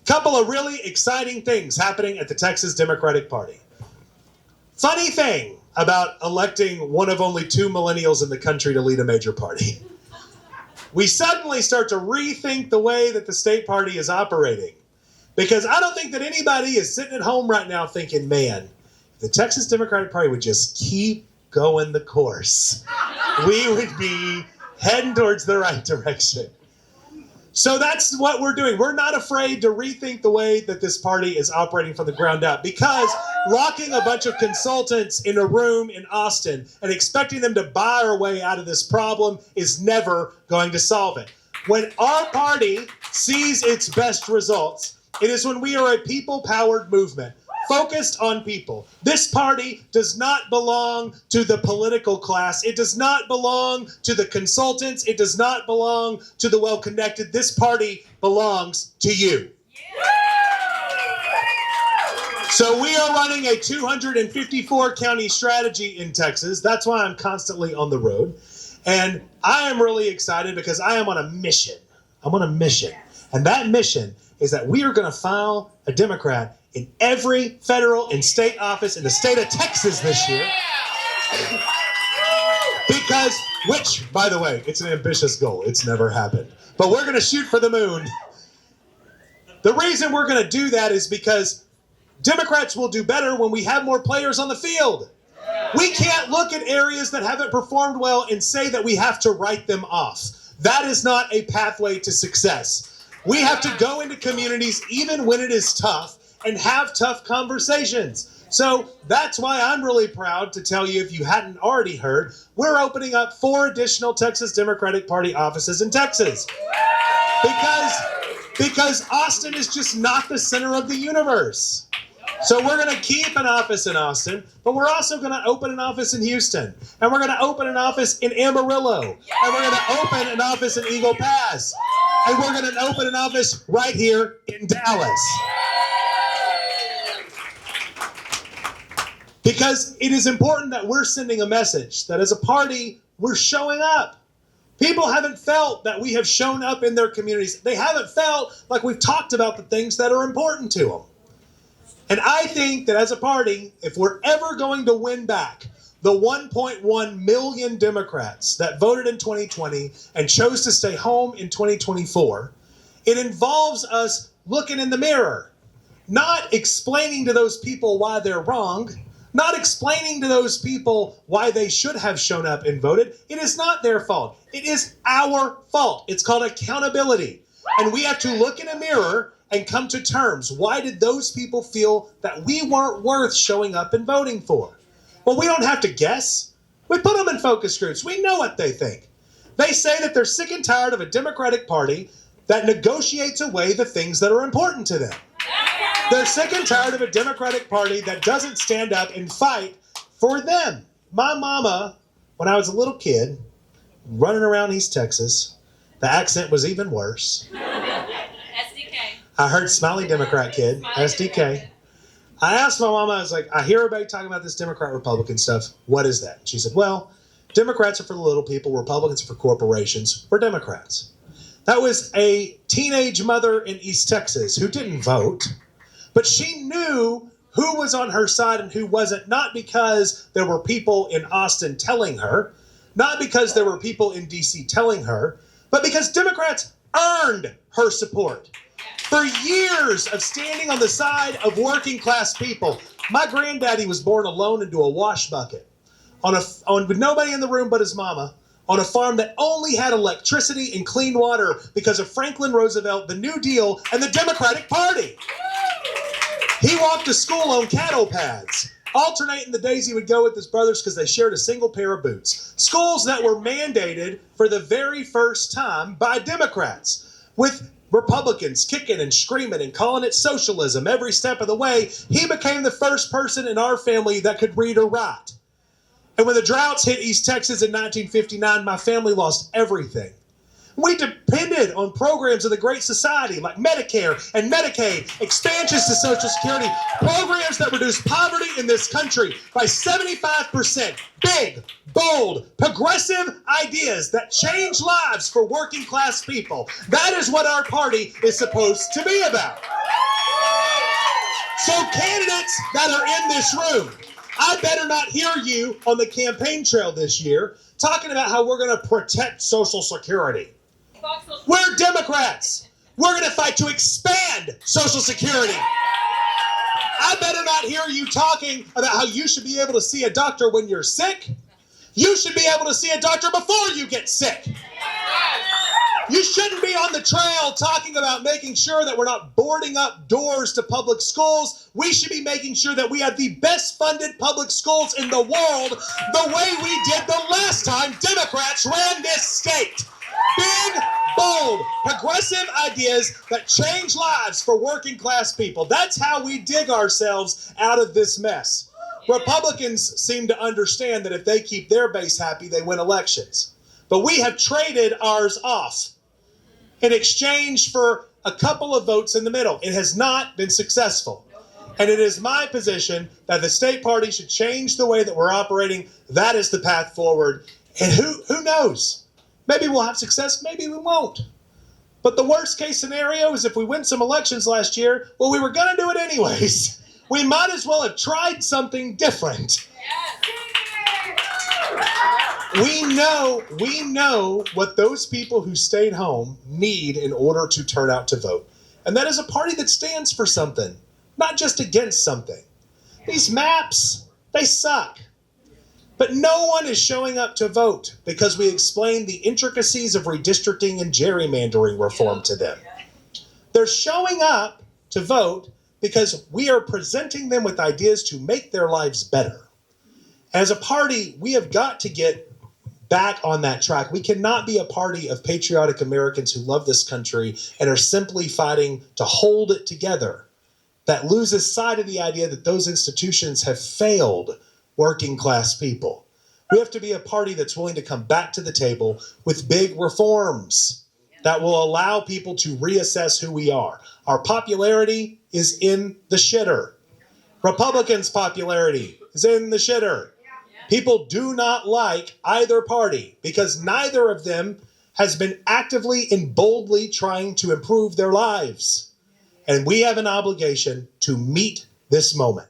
Couple of really exciting things happening at the Texas Democratic Party. Funny thing about electing one of only 2 millennials in the country to lead a major party. We suddenly start to rethink the way that the state party is operating. Because I don't think that anybody is sitting at home right now thinking, man, if the Texas Democratic Party would just keep going the course, we would be heading towards the right direction. So that's what we're doing. We're not afraid to rethink the way that this party is operating from the ground up, because locking a bunch of consultants in a room in Austin and expecting them to buy our way out of this problem is never going to solve it. When our party sees its best results, it is when we are a people-powered movement focused on people. This party does not belong to the political class. It does not belong to the consultants. It does not belong to the well-connected. This party belongs to you. So we are running a 254 county strategy in Texas. That's why I'm constantly on the road. And I am really excited because I am on a mission. I'm on a mission. And that mission is that we are going to file a Democrat in every federal and state office in the state of Texas this year. Because, which, by the way, it's an ambitious goal. It's never happened. But we're going to shoot for the moon. The reason we're going to do that is because Democrats will do better when we have more players on the field. We can't look at areas that haven't performed well and say that we have to write them off. That is not a pathway to success. We have to go into communities even when it is tough and have tough conversations. So that's why I'm really proud to tell you, if you hadn't already heard, we're opening up 4 additional Texas Democratic Party offices in Texas. Because Austin is just not the center of the universe. So we're going to keep an office in Austin, but we're also going to open an office in Houston. And we're going to open an office in Amarillo. And we're going to open an office in Eagle Pass. And we're going to open an office right here in Dallas. Because it is important that we're sending a message that as a party, we're showing up. People haven't felt that we have shown up in their communities. They haven't felt like we've talked about the things that are important to them. And I think that as a party, if we're ever going to win back the 1.1 million Democrats that voted in 2020 and chose to stay home in 2024, it involves us looking in the mirror, not explaining to those people why they're wrong, not explaining to those people why they should have shown up and voted. It is not their fault. It is our fault. It's called accountability. And we have to look in a mirror and come to terms. Why did those people feel that we weren't worth showing up and voting for? Well, we don't have to guess. We put them in focus groups. We know what they think. They say that they're sick and tired of a Democratic Party that negotiates away the things that are important to them. They're sick and tired of a Democratic Party that doesn't stand up and fight for them. My mama, when I was a little kid, running around East Texas, the accent was even worse. SDK. I heard Smiley Democrat kid, SDK. I asked my mama, I was like, I hear everybody talking about this Democrat-Republican stuff. What is that? She said, well, Democrats are for the little people, Republicans are for corporations. We're Democrats. That was a teenage mother in East Texas who didn't vote, but she knew who was on her side and who wasn't, not because there were people in Austin telling her, not because there were people in D.C. telling her, but because Democrats earned her support. For years of standing on the side of working class people. My granddaddy was born alone into a wash bucket with nobody in the room but his mama, on a farm that only had electricity and clean water because of Franklin Roosevelt, the New Deal, and the Democratic Party. He walked to school on cattle pads, alternating the days he would go with his brothers because they shared a single pair of boots. Schools that were mandated for the very first time by Democrats, with Republicans kicking and screaming and calling it socialism every step of the way. He became the first person in our family that could read or write. And when the droughts hit East Texas in 1959, my family lost everything. We depended on programs of the Great Society like Medicare and Medicaid, expansions to Social Security, programs that reduced poverty in this country by 75%. Big, bold, progressive ideas that change lives for working class people. That is what our party is supposed to be about. So candidates that are in this room, I better not hear you on the campaign trail this year talking about how we're going to protect Social Security. We're Democrats. We're going to fight to expand Social Security. I better not hear you talking about how you should be able to see a doctor when you're sick. You should be able to see a doctor before you get sick. You shouldn't be on the trail talking about making sure that we're not boarding up doors to public schools. We should be making sure that we have the best funded public schools in the world, the way we did the last time Democrats ran this state. Big, bold, progressive ideas that change lives for working class people. That's how we dig ourselves out of this mess. Republicans seem to understand that if they keep their base happy, they win elections. But we have traded ours off in exchange for a couple of votes in the middle. It has not been successful. And it is my position that the state party should change the way that we're operating. That is the path forward. And who knows? Maybe we'll have success, maybe we won't. But the worst case scenario is if we win some elections last year, well, we were going to do it anyways. We might as well have tried something different. We know what those people who stayed home need in order to turn out to vote. And that is a party that stands for something, not just against something. These maps, they suck. But no one is showing up to vote because we explained the intricacies of redistricting and gerrymandering reform to them. They're showing up to vote because we are presenting them with ideas to make their lives better. As a party, we have got to get back on that track. We cannot be a party of patriotic Americans who love this country and are simply fighting to hold it together. That loses sight of the idea that those institutions have failed working class people. We have to be a party that's willing to come back to the table with big reforms that will allow people to reassess who we are. Our popularity is in the shitter. Republicans' popularity is in the shitter. People do not like either party because neither of them has been actively and boldly trying to improve their lives. And we have an obligation to meet this moment.